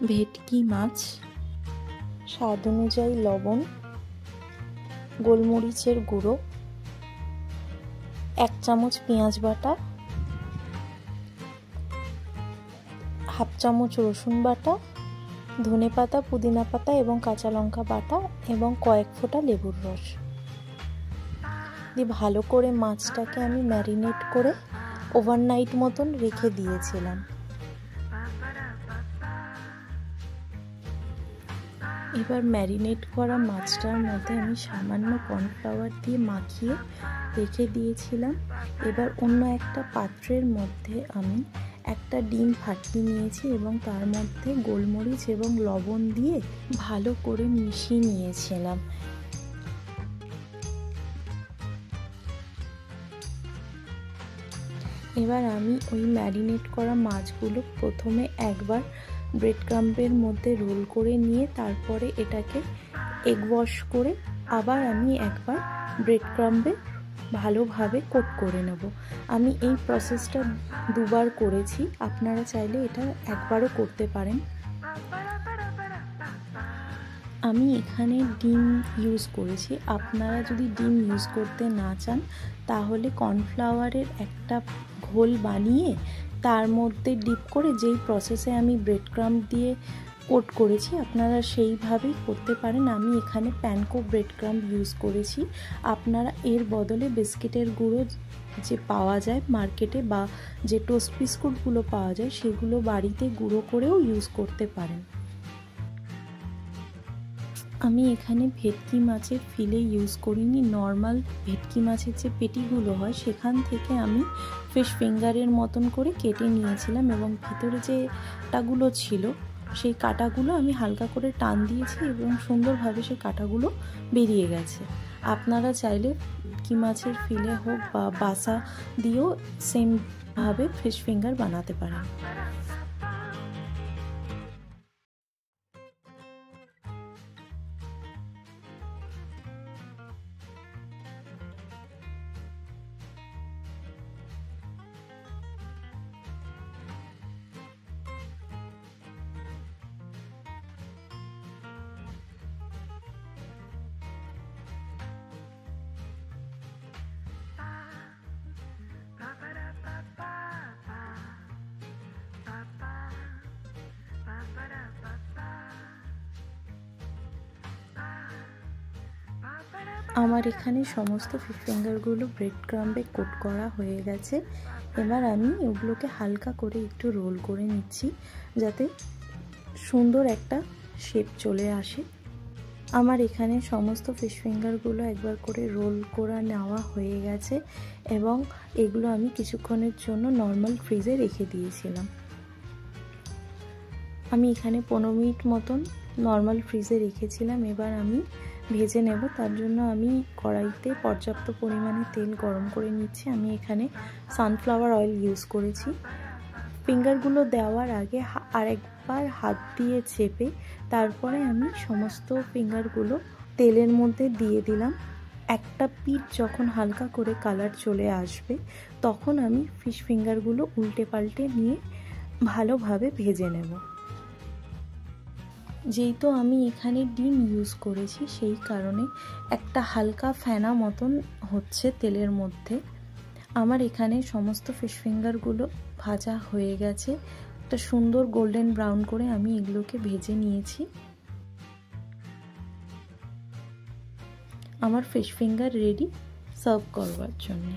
ভেটকি মাছ, স্বাদ অনুযায়ী লবণ, গোলমরিচের গুঁড়ো, 1 চামচ পেঁয়াজ বাটা, 1/2 চামচ রসুন বাটা, ধনেপাতা, পুদিনা পাতা এবং কাঁচা লঙ্কা বাটা এবং কয়েক ফোঁটা লেবুর রস দিয়ে ভালো করে মাছটাকে আমি ম্যারিনেট করে ওভারনাইট মতন রেখে দিয়েছিলাম। এবার ম্যারিনেট করা মাছটার মধ্যে আমি সামান্য কর্নফ্লাওয়ার দিয়ে মাখিয়ে রেখে দিয়েছিলাম। এবার অন্য একটা পাত্রের মধ্যে আমি একটা ডিম ফাটিয়ে নিয়েছি এবং তার মধ্যে গোলমরিচ এবং লবণ দিয়ে ভালো করে মিশিয়ে নিয়েছিলাম। এবার আমি ওই ম্যারিনেট করা মাছগুলো প্রথমে একবার ব্রেড ক্রাম্বের মধ্যে রোল করে নিয়ে তারপরে এটাকে এগ ওয়াশ করে আবার আমি একবার ব্রেড ক্রাম্বে ভালোভাবে কোট করে নেব। আমি এই প্রসেসটা দুবার করেছি, আপনারা চাইলে এটা একবারও করতে পারেন। আমি এখানে ডিম ইউজ করেছি, আপনারা যদি ডিম ইউজ করতে না চান তাহলে কর্নফ্লাওয়ারের একটা ঘোল বানিয়ে তার মধ্যে ডিপ করে যেই প্রসেসে আমি ব্রেড ক্রাম্ব দিয়ে কোট করেছি আপনারা সেইভাবেই করতে পারেন। আমি এখানে প্যানকো ব্রেড ক্রাম্ব ইউজ করেছি, আপনারা এর বদলে বিস্কিটের গুঁড়ো যে পাওয়া যায় মার্কেটে বা যে টোস্ট বিস্কুটগুলো পাওয়া যায় সেগুলো বাড়িতে গুঁড়ো করেও ইউজ করতে পারেন। আমি এখানে ভেটকি মাছের ফিলে ইউজ করিনি, নর্মাল ভেটকি মাছের যে পেটিগুলো হয় সেখান থেকে আমি ফিশ ফিঙ্গারের মতন করে কেটে নিয়েছিলাম এবং ভিতরে যে কাঁটাগুলো ছিল সেই কাঁটাগুলো আমি হালকা করে টান দিয়েছি এবং সুন্দরভাবে সেই কাঁটাগুলো বেরিয়ে গেছে। আপনারা চাইলে ভেটকি মাছের ফিলে হোক বা বাসা দিয়েও সেমভাবে ফিশ ফিঙ্গার বানাতে পারেন। আমার এখানে সমস্ত ফিশ ফিঙ্গারগুলো ব্রেড ক্রাম্বে কোট করা হয়ে গেছে। এবার আমি ওগুলোকে হালকা করে একটু রোল করে নিচ্ছি যাতে সুন্দর একটা শেপ চলে আসে। আমার এখানে সমস্ত ফিশ ফিঙ্গারগুলো একবার করে রোল করা নেওয়া হয়ে গেছে এবং এগুলো আমি কিছুক্ষণের জন্য নর্মাল ফ্রিজে রেখে দিয়েছিলাম। আমি এখানে 15 মিনিট মতন নর্মাল ফ্রিজে রেখেছিলাম। এবার আমি ভেজে নেব, তার জন্য আমি কড়াইতে পর্যাপ্ত পরিমাণে তেল গরম করে নিচ্ছি। আমি এখানে সানফ্লাওয়ার অয়েল ইউজ করেছি। ফিঙ্গারগুলো দেওয়ার আগে আরেকবার হাত দিয়ে চেপে তারপরে আমি সমস্ত ফিঙ্গারগুলো তেলের মধ্যে দিয়ে দিলাম। একটা পিঠ যখন হালকা করে কালার চলে আসবে তখন আমি ফিশ ফিঙ্গারগুলো উল্টে পাল্টে নিয়ে ভালোভাবে ভেজে নেব। যেহেতু আমি এখানে ডিম ইউজ করেছি সেই কারণে একটা হালকা ফেনা মতন হচ্ছে তেলের মধ্যে। আমার এখানে সমস্ত ফিশ ফিঙ্গারগুলো ভাজা হয়ে গেছে, একটা সুন্দর গোল্ডেন ব্রাউন করে আমি এগুলোকে ভেজে নিয়েছি। আমার ফিশ ফিঙ্গার রেডি সার্ভ করবার জন্যে।